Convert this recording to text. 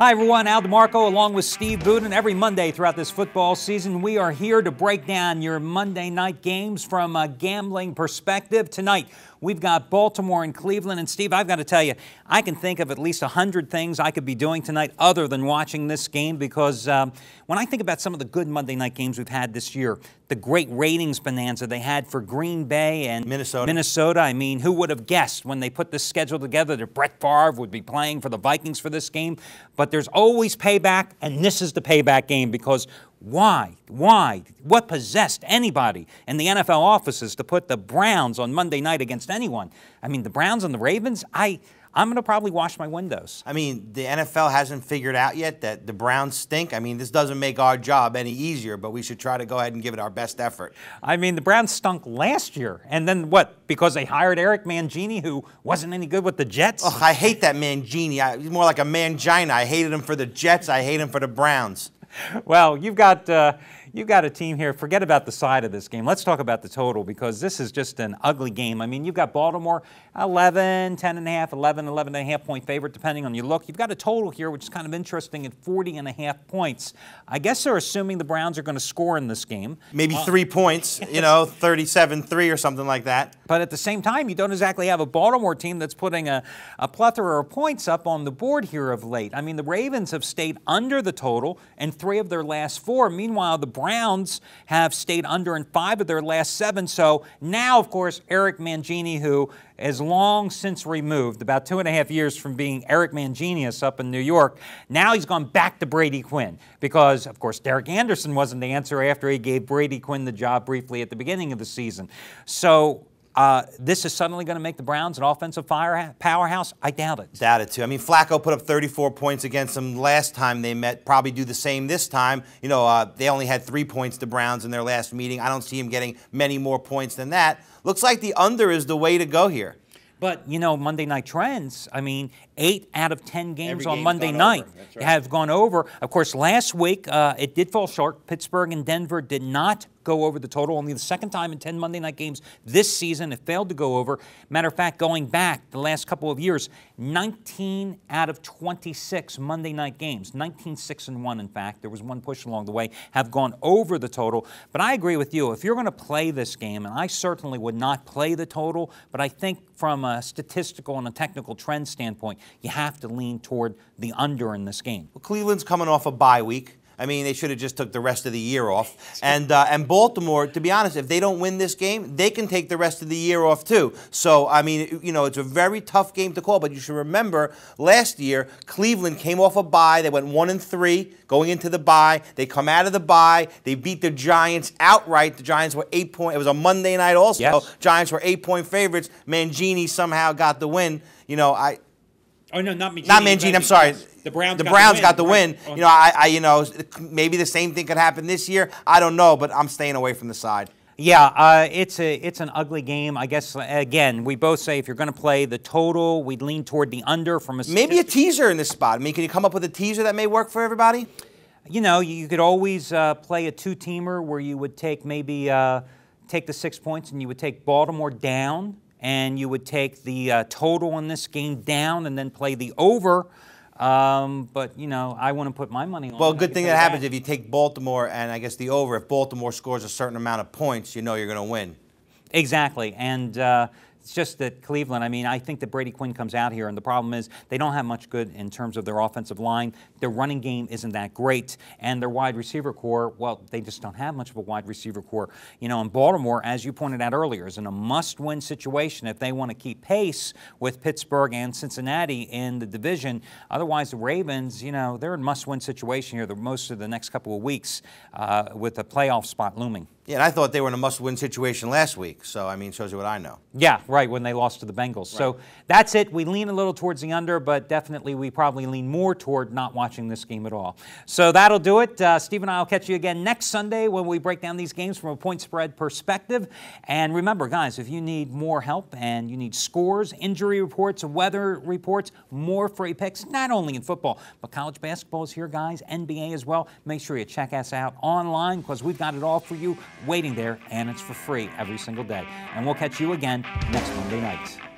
Hi everyone, Al DeMarco along with Steve Budin. Every Monday throughout this football season, we are here to break down your Monday night games from a gambling perspective. Tonight, we've got Baltimore and Cleveland. And Steve, I've got to tell you, I can think of at least 100 things I could be doing tonight other than watching this game because when I think about some of the good Monday night games we've had this year, the great ratings bonanza they had for Green Bay and Minnesota. I mean, who would have guessed when they put this schedule together that Brett Favre would be playing for the Vikings for this game? But there's always payback, and this is the payback game because why? What possessed anybody in the NFL offices to put the Browns on Monday night against anyone? I mean, the Browns and the Ravens, I'm going to probably wash my windows. I mean, the NFL hasn't figured out yet that the Browns stink. I mean, this doesn't make our job any easier, but we should try to go ahead and give it our best effort. I mean, the Browns stunk last year. And then what? Because they hired Eric Mangini, who wasn't any good with the Jets? Oh, I hate that Mangini. He's more like a mangina. I hated him for the Jets. I hate him for the Browns. Well, you've got a team here. Forget about the side of this game. Let's talk about the total because this is just an ugly game. I mean, you've got Baltimore 11, 10.5, 11, 11.5 point favorite, depending on your look. You've got a total here, which is kind of interesting at 40.5 points. I guess they're assuming the Browns are going to score in this game. Maybe 3 points, you know, 37-3 or something like that. But at the same time, you don't exactly have a Baltimore team that's putting a plethora of points up on the board here of late. I mean, the Ravens have stayed under the total in 3 of their last 4. Meanwhile, the Browns have stayed under in 5 of their last 7. So now, of course, Eric Mangini, who is long since removed, about 2.5 years from being Eric Manginius up in New York, now he's gone back to Brady Quinn because, of course, Derek Anderson wasn't the answer after he gave Brady Quinn the job briefly at the beginning of the season. So this is suddenly going to make the Browns an offensive powerhouse? I doubt it. Doubt it, too. I mean, Flacco put up 34 points against them last time they met. Probably do the same this time. You know, they only had 3 points, the Browns, in their last meeting. I don't see him getting many more points than that. Looks like the under is the way to go here. But, you know, Monday night trends, I mean, 8 out of 10 games on Monday night have gone over. Of course, last week, it did fall short. Pittsburgh and Denver did not go over the total. Only the second time in 10 Monday night games this season it failed to go over. Matter of fact, going back the last couple of years, 19 out of 26 Monday night games, 19-6-1 in fact, there was one push along the way, have gone over the total. But I agree with you. If you're going to play this game, and I certainly would not play the total, but I think from a statistical and a technical trend standpoint, you have to lean toward the under in this game. Well, Cleveland's coming off a bye week. I mean, they should have just took the rest of the year off. And Baltimore, to be honest, if they don't win this game, they can take the rest of the year off too. So, I mean, you know, it's a very tough game to call. But you should remember, last year, Cleveland came off a bye. They went 1-3 going into the bye. They come out of the bye. They beat the Giants outright. The Giants were 8-point. It was a Monday night also. Yes. Giants were 8-point favorites. Mangini somehow got the win. You know, Oh, no, not Mangini. Not Mangini, I'm sorry. The Browns got the win. Right. You know, maybe the same thing could happen this year. I don't know, but I'm staying away from the side. Yeah, it's an ugly game. I guess, again, we both say if you're going to play the total, we'd lean toward the under from a maybe a teaser in this spot. I mean, can you come up with a teaser that may work for everybody? You know, you could always play a 2-teamer where you would take maybe take the 6 points and you would take Baltimore down. And you would take the total on this game down and then play the over. But, you know, I want to put my money on it. Well, good thing that happens if you take Baltimore and I guess the over. If Baltimore scores a certain amount of points, you know you're going to win. Exactly. And it's just that Cleveland, I mean, I think that Brady Quinn comes out here, and the problem is they don't have much good in terms of their offensive line. Their running game isn't that great, and their wide receiver core, well, they just don't have much of a wide receiver core. You know, in Baltimore, as you pointed out earlier, is in a must-win situation if they want to keep pace with Pittsburgh and Cincinnati in the division. Otherwise, the Ravens, you know, they're in a must-win situation here most of the next couple of weeks with a playoff spot looming. Yeah, and I thought they were in a must-win situation last week. So, I mean, shows you what I know. Yeah, right, when they lost to the Bengals. Right. So that's it. We lean a little towards the under, but definitely we probably lean more toward not watching this game at all. So that'll do it. Steve and I will catch you again next Sunday when we break down these games from a point spread perspective. And remember, guys, if you need more help and you need scores, injury reports, weather reports, more free picks, not only in football, but college basketball is here, guys, NBA as well. Make sure you check us out online because we've got it all for you waiting there, and it's for free every single day. And we'll catch you again next Monday night.